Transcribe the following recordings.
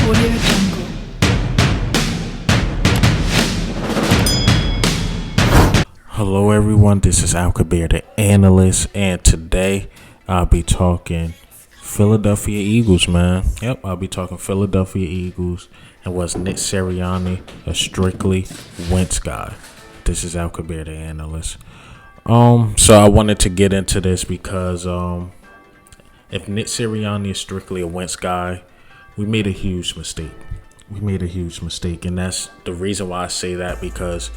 Audio Jungle. Hello everyone, this is Al Kabir, the analyst, and today I'll be talking Philadelphia Eagles, man. Yep, I'll be talking Philadelphia Eagles and was Nick Sirianni a strictly Wentz guy? This is Al Kabir, the analyst. So I wanted to get into this because if Nick Sirianni is strictly a Wentz guy, we made a huge mistake. And that's the reason why I say that, because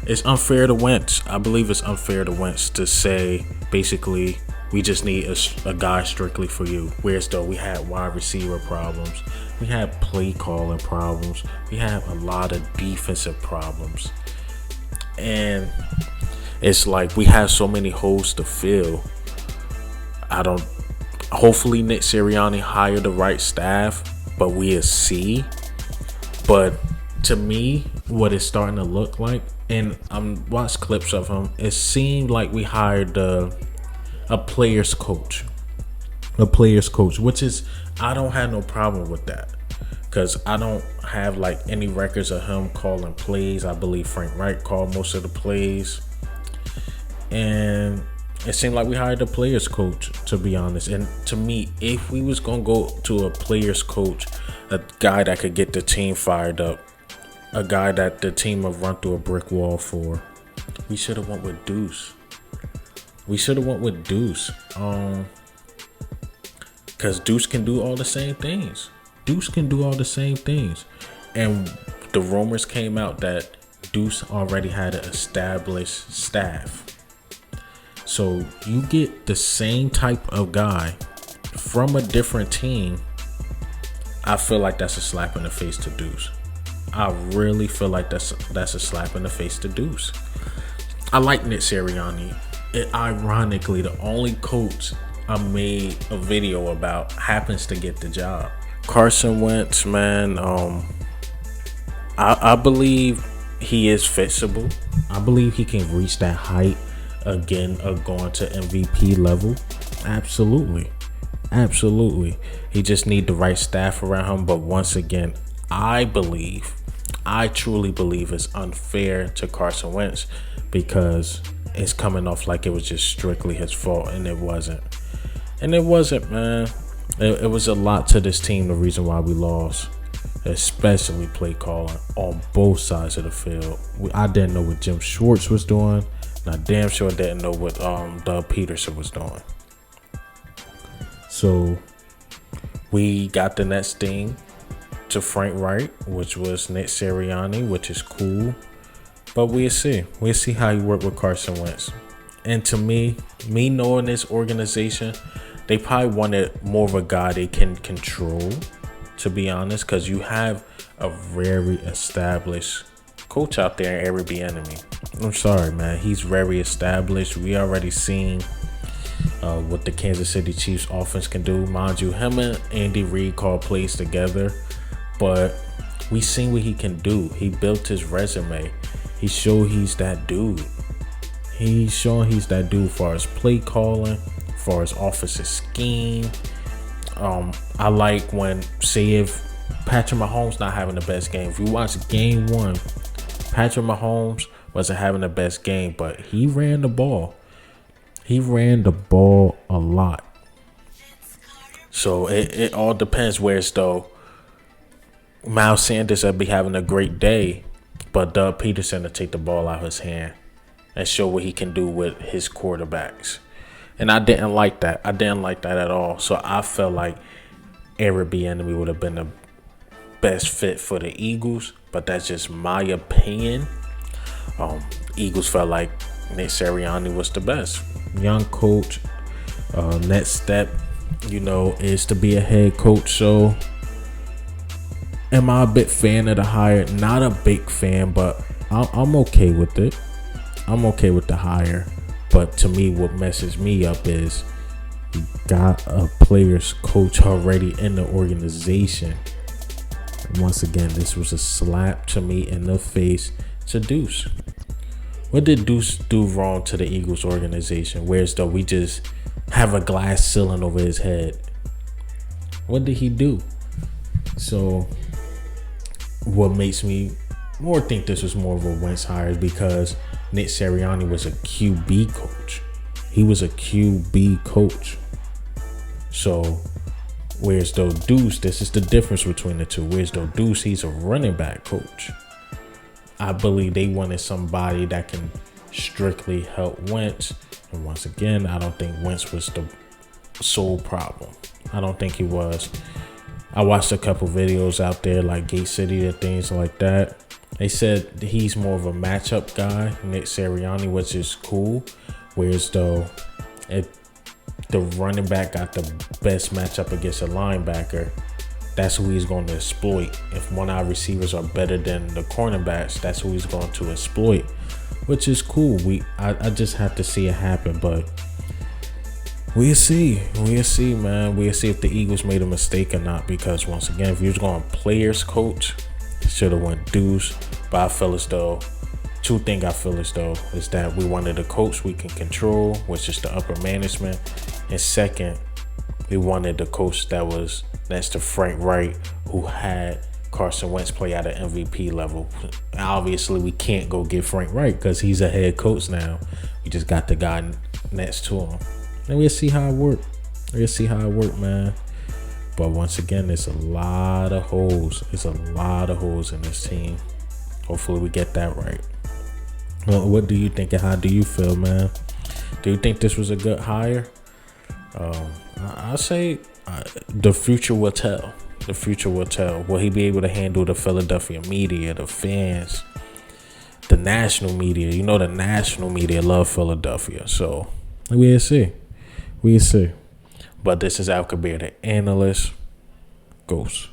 it's unfair to Wentz. I believe it's unfair to Wentz to say, basically, we just need a guy strictly for you. Whereas though we had wide receiver problems, we had play calling problems, we had a lot of defensive problems. And it's like we have so many holes to fill. Hopefully Nick Sirianni hired the right staff, but we'll see. But to me, what it's starting to look like, and I'm watched clips of him, it seemed like we hired a player's coach. Which is, I don't have no problem with that, because I don't have like any records of him calling plays. I believe Frank Reich called most of the plays, and it seemed like we hired a player's coach, to be honest. And to me, if we was gonna go to a player's coach, a guy that could get the team fired up, a guy that the team would run through a brick wall for, we should have went with Deuce. Because Deuce can do all the same things. And the rumors came out that Deuce already had an established staff. So you get the same type of guy from a different team. I feel like that's a slap in the face to Deuce. I really feel like that's a slap in the face to Deuce. I like Nick Sirianni. Ironically, the only coach I made a video about happens to get the job. Carson Wentz, man, I believe he is fixable. I believe he can reach that height again of going to MVP level. Absolutely. He just need the right staff around him. But once again, I truly believe it's unfair to Carson Wentz, because it's coming off like it was just strictly his fault, and it wasn't, man. It was a lot to this team, the reason why we lost, especially play calling on both sides of the field. I didn't know what Jim Schwartz was doing, and I damn sure didn't know what Doug Peterson was doing. So we got the next thing to Frank Reich, which was Nick Sirianni, which is cool. But we'll see how he worked with Carson Wentz. And to me knowing this organization, they probably wanted more of a guy they can control, to be honest, because you have a very established coach out there in Eric Bieniemy. I'm sorry, man. He's very established. We already seen what the Kansas City Chiefs offense can do. Mind you, him and Andy Reid called plays together, but we seen what he can do. He built his resume. He showed he's that dude. As far as play calling, as far as offensive scheme. I like when, say if Patrick Mahomes not having the best game. If you watch game one, Patrick Mahomes wasn't having the best game, but he ran the ball. He ran the ball a lot. So it all depends. Whereas though, Miles Sanders will be having a great day, but Doug Peterson will take the ball out of his hand and show what he can do with his quarterbacks. And I didn't like that. At all. So I felt like Eric Bieniemy would have been the best fit for the Eagles, but that's just my opinion. Eagles felt like Nick Sirianni was the best. Young coach. Next step, is to be a head coach. So am I a big fan of the hire? Not a big fan, but I'm okay with it. I'm okay with the hire. But to me, what messes me up is you got a player's coach already in the organization. And once again, this was a slap to me in the face to Deuce. What did Deuce do wrong to the Eagles organization? Whereas though we just have a glass ceiling over his head. What did he do? So what makes me more think this was more of a Wentz hire is because Nick Sirianni was a QB coach. He was a QB coach. So, whereas though Deuce, this is the difference between the two. Whereas though Deuce, he's a running back coach. I believe they wanted somebody that can strictly help Wentz. And once again, I don't think Wentz was the sole problem. I don't think he was. I watched a couple videos out there like Gate City and things like that. They said he's more of a matchup guy, Nick Sirianni, which is cool. Whereas though, if the running back got the best matchup against a linebacker, that's who he's going to exploit. If one of our receivers are better than the cornerbacks, that's who he's going to exploit, which is cool. I just have to see it happen, but we'll see, man. We'll see if the Eagles made a mistake or not, because once again, if you're going players coach, should have went Deuce. But I feel as though, two things I feel as though is that we wanted a coach we can control, which is the upper management. And second, we wanted the coach that was next to Frank Wright, who had Carson Wentz play at an MVP level. Obviously, we can't go get Frank Wright because he's a head coach now. We just got the guy next to him. And we'll see how it works. Man. But once again, there's a lot of holes. There's a lot of holes in this team. Hopefully, we get that right. Well, what do you think and how do you feel, man? Do you think this was a good hire? I say the future will tell. The future will tell. Will he be able to handle the Philadelphia media, the fans, the national media? You know, the national media love Philadelphia. So, we'll see. But this is Al Kabir, the analyst. Ghost.